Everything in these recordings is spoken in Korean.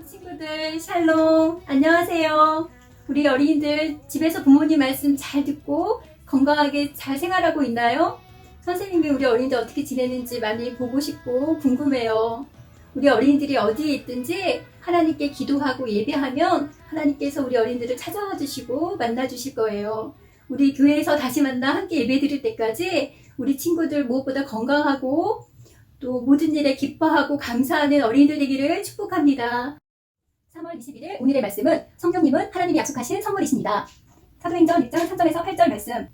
친구들 샬롬 안녕하세요. 우리 어린이들 집에서 부모님 말씀 잘 듣고 건강하게 잘 생활하고 있나요? 선생님이 우리 어린이들 어떻게 지내는지 많이 보고 싶고 궁금해요. 우리 어린이들이 어디에 있든지 하나님께 기도하고 예배하면 하나님께서 우리 어린이들을 찾아와 주시고 만나 주실 거예요. 우리 교회에서 다시 만나 함께 예배 드릴 때까지 우리 친구들 무엇보다 건강하고 또 모든 일에 기뻐하고 감사하는 어린이들 되기를 축복합니다. 3월 21일 오늘의 말씀은 성령님은 하나님이 약속하신 선물이십니다. 사도행전 1장 3절에서 8절 말씀.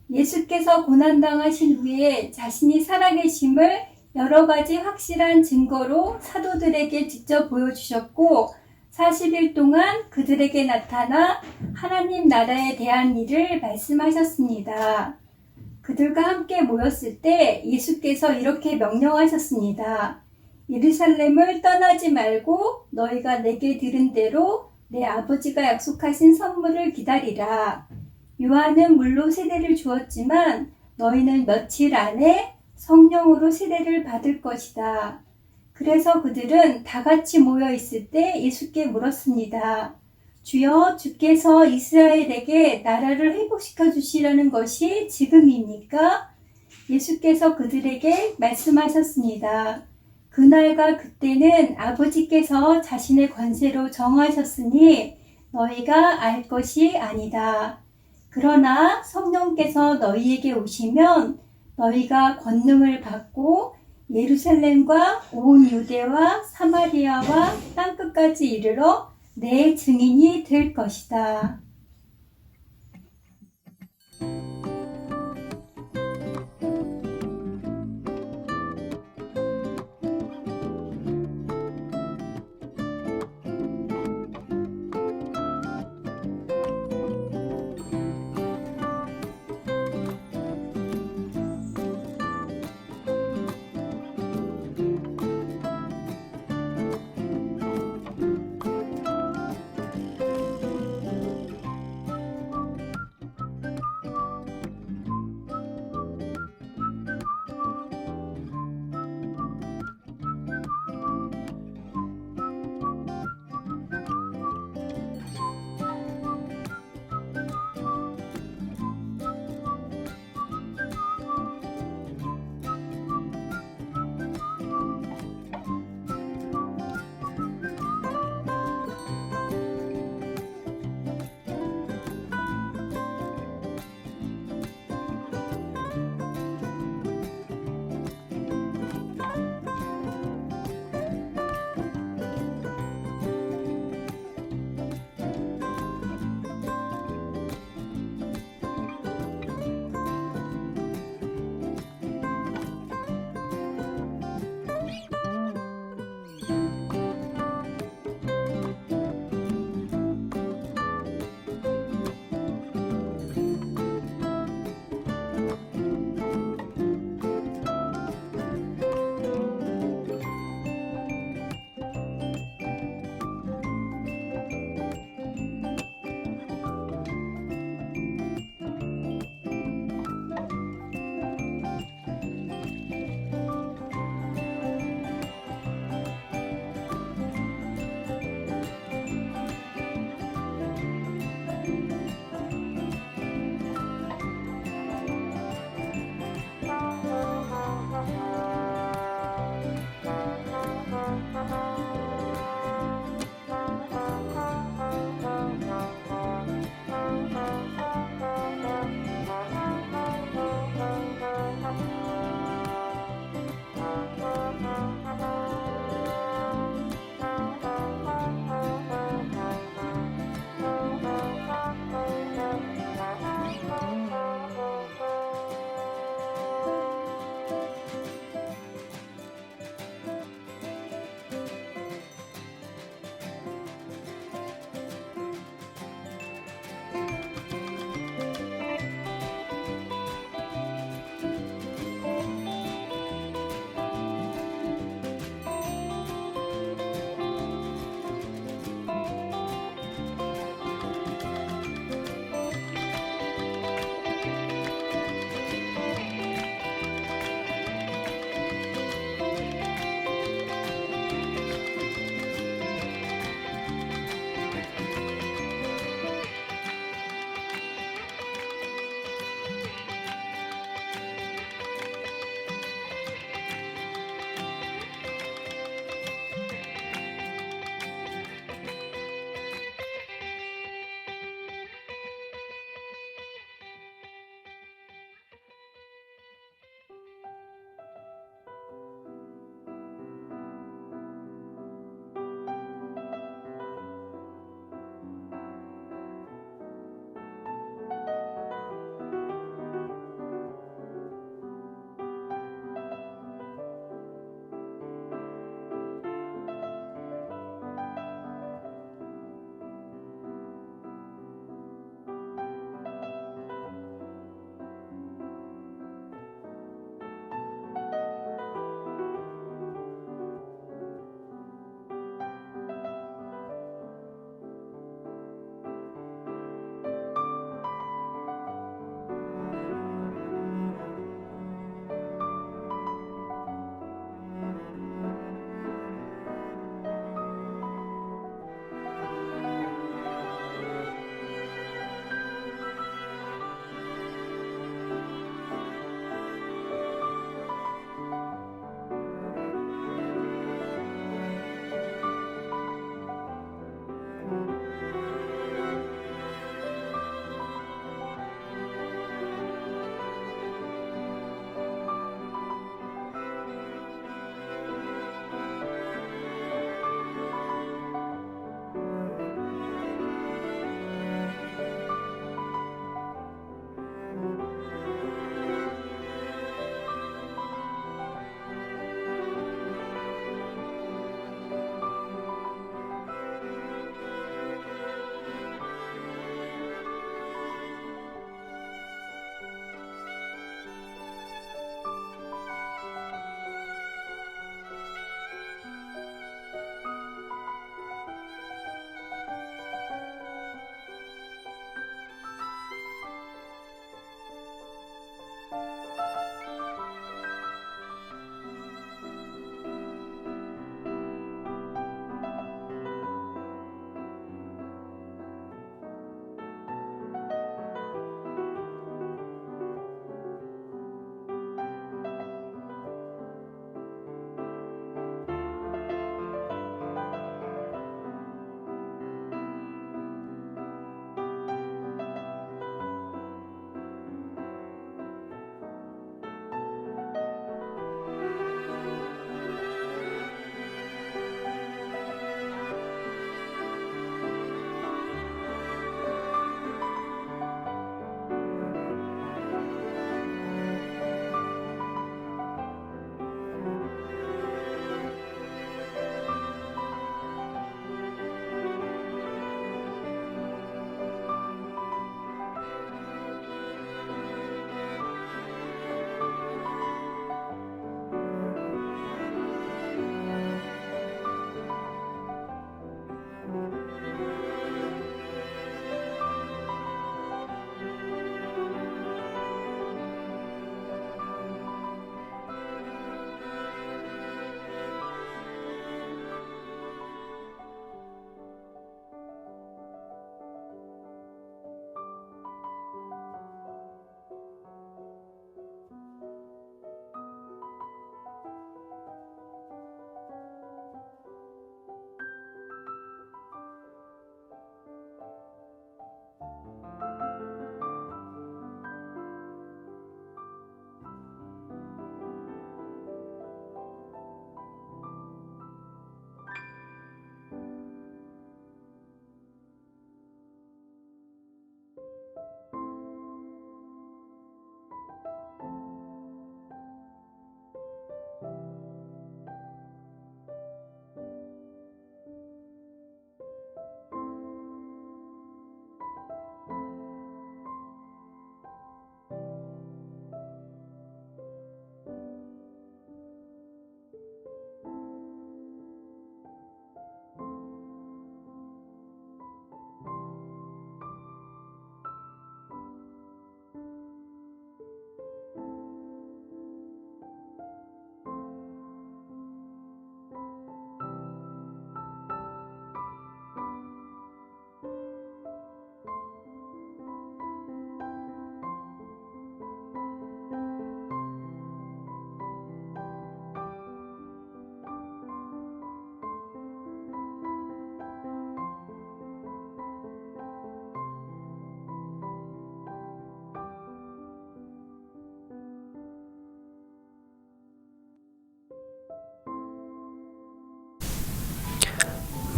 예수께서 고난당하신 후에 자신이 살아계심을 여러 가지 확실한 증거로 사도들에게 직접 보여주셨고 40일 동안 그들에게 나타나 하나님 나라에 대한 일을 말씀하셨습니다. 그들과 함께 모였을 때 예수께서 이렇게 명령하셨습니다. 예루살렘을 떠나지 말고 너희가 내게 들은 대로 내 아버지가 약속하신 선물을 기다리라. 요한은 물로 세례를 주었지만 너희는 며칠 안에 성령으로 세례를 받을 것이다. 그래서 그들은 다 같이 모여 있을 때 예수께 물었습니다. 주여, 주께서 이스라엘에게 나라를 회복시켜 주시려는 것이 지금입니까? 예수께서 그들에게 말씀하셨습니다. 그날과 그때는 아버지께서 자신의 권세로 정하셨으니 너희가 알 것이 아니다. 그러나 성령께서 너희에게 오시면 너희가 권능을 받고 예루살렘과 온 유대와 사마리아와 땅끝까지 이르러 내 증인이 될 것이다.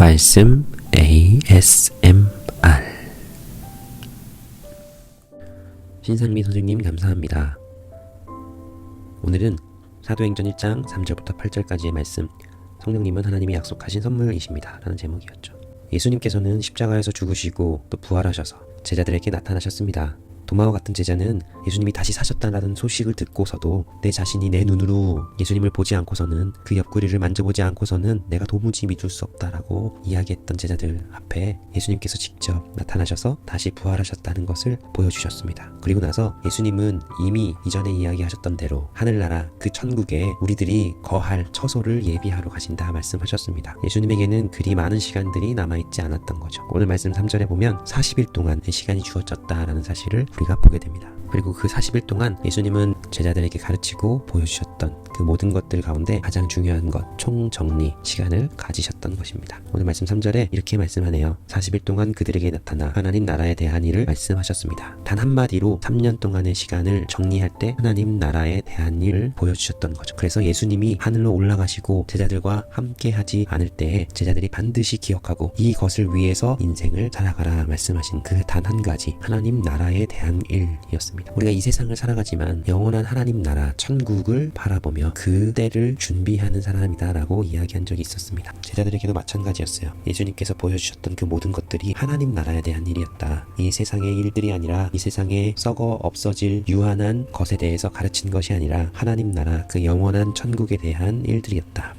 말씀 ASMR. 신상미 선생님 감사합니다. 오늘은 사도행전 1장 3절부터 8절까지의 말씀, 성령님은 하나님이 약속하신 선물이십니다 라는 제목이었죠. 예수님께서는 십자가에서 죽으시고 또 부활하셔서 제자들에게 나타나셨습니다. 도마와 같은 제자는 예수님이 다시 사셨다는 소식을 듣고서도 내 자신이 내 눈으로 예수님을 보지 않고서는, 그 옆구리를 만져보지 않고서는 내가 도무지 믿을 수 없다라고 이야기했던 제자들 앞에 예수님께서 직접 나타나셔서 다시 부활하셨다는 것을 보여주셨습니다. 그리고 나서 예수님은 이미 이전에 이야기하셨던 대로 하늘나라 그 천국에 우리들이 거할 처소를 예비하러 가신다 말씀하셨습니다. 예수님에게는 그리 많은 시간들이 남아있지 않았던 거죠. 오늘 말씀 3절에 보면 40일 동안의 시간이 주어졌다라는 사실을 우리가 보게 됩니다. 그리고 그 40일 동안 예수님은 제자들에게 가르치고 보여주셨던 그 모든 것들 가운데 가장 중요한 것, 총정리 시간을 가지셨던 것입니다. 오늘 말씀 3절에 이렇게 말씀하네요. 40일 동안 그들에게 나타나 하나님 나라에 대한 일을 말씀하셨습니다. 단 한마디로 3년 동안의 시간을 정리할 때 하나님 나라에 대한 일을 보여주셨던 거죠. 그래서 예수님이 하늘로 올라가시고 제자들과 함께 하지 않을 때에 제자들이 반드시 기억하고 이것을 위해서 인생을 살아가라 말씀하신 그 단 한 가지, 하나님 나라에 대한 일이었습니다. 우리가 이 세상을 살아가지만 영원한 하나님 나라 천국을 바라보며 그 때를 준비하는 사람이다 라고 이야기한 적이 있었습니다. 제자들에게도 마찬가지였어요. 예수님께서 보여주셨던 그 모든 것들이 하나님 나라에 대한 일이었다. 이 세상의 일들이 아니라, 이 세상에 썩어 없어질 유한한 것에 대해서 가르친 것이 아니라 하나님 나라 그 영원한 천국에 대한 일들이었다.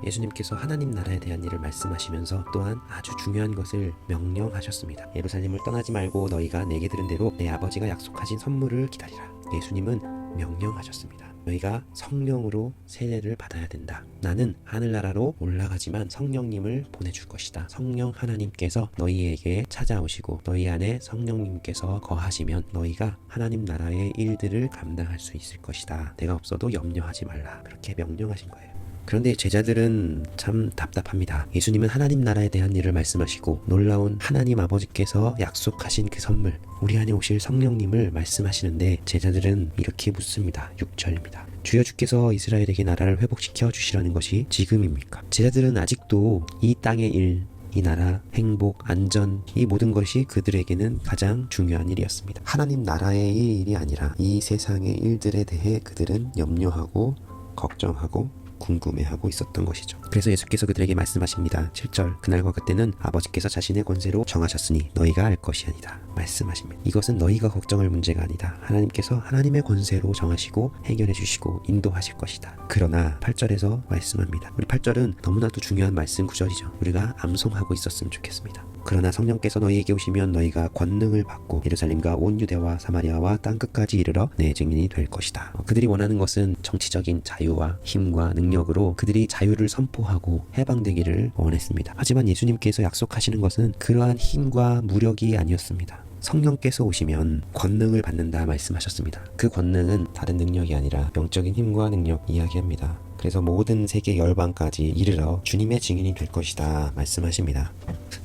예수님께서 하나님 나라에 대한 일을 말씀하시면서 또한 아주 중요한 것을 명령하셨습니다. 예루살렘을 떠나지 말고 너희가 내게 들은 대로 내 아버지가 약속하신 선물을 기다리라. 예수님은 명령하셨습니다. 너희가 성령으로 세례를 받아야 된다. 나는 하늘나라로 올라가지만 성령님을 보내줄 것이다. 성령 하나님께서 너희에게 찾아오시고 너희 안에 성령님께서 거하시면 너희가 하나님 나라의 일들을 감당할 수 있을 것이다. 내가 없어도 염려하지 말라. 그렇게 명령하신 거예요. 그런데 제자들은 참 답답합니다. 예수님은 하나님 나라에 대한 일을 말씀하시고 놀라운 하나님 아버지께서 약속하신 그 선물, 우리 안에 오실 성령님을 말씀하시는데 제자들은 이렇게 묻습니다. 6절입니다. 주여, 주께서 이스라엘에게 나라를 회복시켜 주시려는 것이 지금입니까? 제자들은 아직도 이 땅의 일, 이 나라, 행복, 안전, 이 모든 것이 그들에게는 가장 중요한 일이었습니다. 하나님 나라의 일이 아니라 이 세상의 일들에 대해 그들은 염려하고 걱정하고 궁금해하고 있었던 것이죠. 그래서 예수께서 그들에게 말씀하십니다. 7절, 그날과 그때는 아버지께서 자신의 권세로 정하셨으니 너희가 알 것이 아니다 말씀하십니다. 이것은 너희가 걱정할 문제가 아니다. 하나님께서 하나님의 권세로 정하시고 해결해 주시고 인도하실 것이다. 그러나 8절에서 말씀합니다. 우리 8절은 너무나도 중요한 말씀 구절이죠. 우리가 암송하고 있었으면 좋겠습니다. 그러나 성령께서 너희에게 오시면 너희가 권능을 받고 예루살렘과 온 유대와 사마리아와 땅끝까지 이르러 내 증인이 될 것이다. 그들이 원하는 것은 정치적인 자유와 힘과 능력으로 그들이 자유를 선포하고 해방되기를 원했습니다. 하지만 예수님께서 약속하시는 것은 그러한 힘과 무력이 아니었습니다. 성령께서 오시면 권능을 받는다 말씀하셨습니다. 그 권능은 다른 능력이 아니라 영적인 힘과 능력 이야기합니다. 그래서 모든 세계 열방까지 이르러 주님의 증인이 될 것이다 말씀하십니다.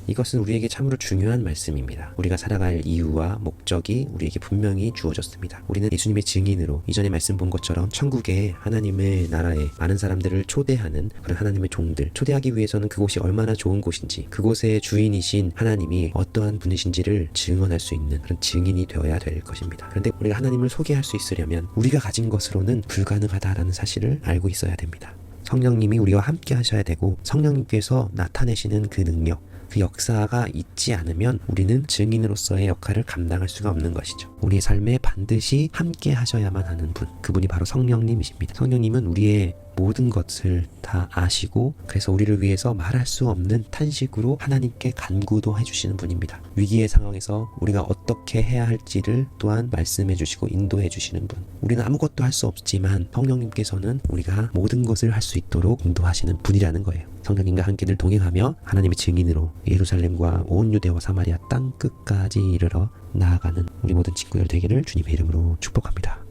이것은 우리에게 참으로 중요한 말씀입니다. 우리가 살아갈 이유와 목적이 우리에게 분명히 주어졌습니다. 우리는 예수님의 증인으로 이전에 말씀 본 것처럼 천국에 하나님의 나라에 많은 사람들을 초대하는 그런 하나님의 종들, 초대하기 위해서는 그곳이 얼마나 좋은 곳인지, 그곳의 주인이신 하나님이 어떠한 분이신지를 증언할 수 있는 그런 증인이 되어야 될 것입니다. 그런데 우리가 하나님을 소개할 수 있으려면 우리가 가진 것으로는 불가능하다라는 사실을 알고 있어야 됩니다. 성령님이 우리와 함께 하셔야 되고 성령님께서 나타내시는 그 능력, 그 역사가 있지 않으면 우리는 증인으로서의 역할을 감당할 수가 없는 것이죠. 우리의 삶에 반드시 함께 하셔야만 하는 분, 그분이 바로 성령님이십니다. 성령님은 우리의 모든 것을 다 아시고 그래서 우리를 위해서 말할 수 없는 탄식으로 하나님께 간구도 해주시는 분입니다. 위기의 상황에서 우리가 어떻게 해야 할지를 또한 말씀해 주시고 인도해 주시는 분. 우리는 아무것도 할 수 없지만 성령님께서는 우리가 모든 것을 할 수 있도록 인도하시는 분이라는 거예요. 성령님과 함께 늘 동행하며 하나님의 증인으로 예루살렘과 온 유대와 사마리아 땅 끝까지 이르러 나아가는 우리 모든 친구들 되기를 주님의 이름으로 축복합니다.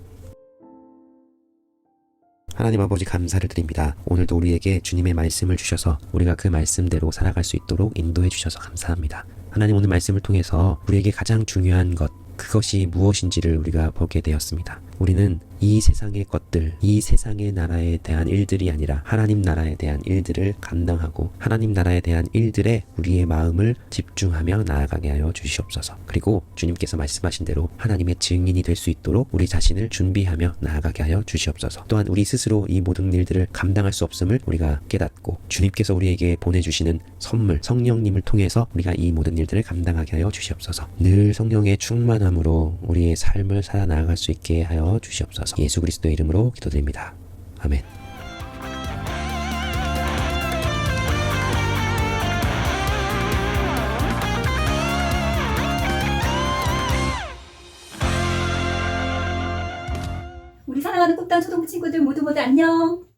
하나님 아버지 감사를 드립니다. 오늘도 우리에게 주님의 말씀을 주셔서 우리가 그 말씀대로 살아갈 수 있도록 인도해 주셔서 감사합니다. 하나님, 오늘 말씀을 통해서 우리에게 가장 중요한 것, 그것이 무엇인지를 우리가 보게 되었습니다. 우리는 이 세상의 것들, 이 세상의 나라에 대한 일들이 아니라 하나님 나라에 대한 일들을 감당하고 하나님 나라에 대한 일들에 우리의 마음을 집중하며 나아가게 하여 주시옵소서. 그리고 주님께서 말씀하신 대로 하나님의 증인이 될 수 있도록 우리 자신을 준비하며 나아가게 하여 주시옵소서. 또한 우리 스스로 이 모든 일들을 감당할 수 없음을 우리가 깨닫고 주님께서 우리에게 보내주시는 선물 성령님을 통해서 우리가 이 모든 일들을 감당하게 하여 주시옵소서. 늘 성령의 충만함으로 우리의 삶을 살아 나아갈 수 있게 하여 주시옵소서. 예수 그리스도의 이름으로 기도드립니다. 아멘. 우리 사랑하는 꽃단 초등 친구들 모두 안녕.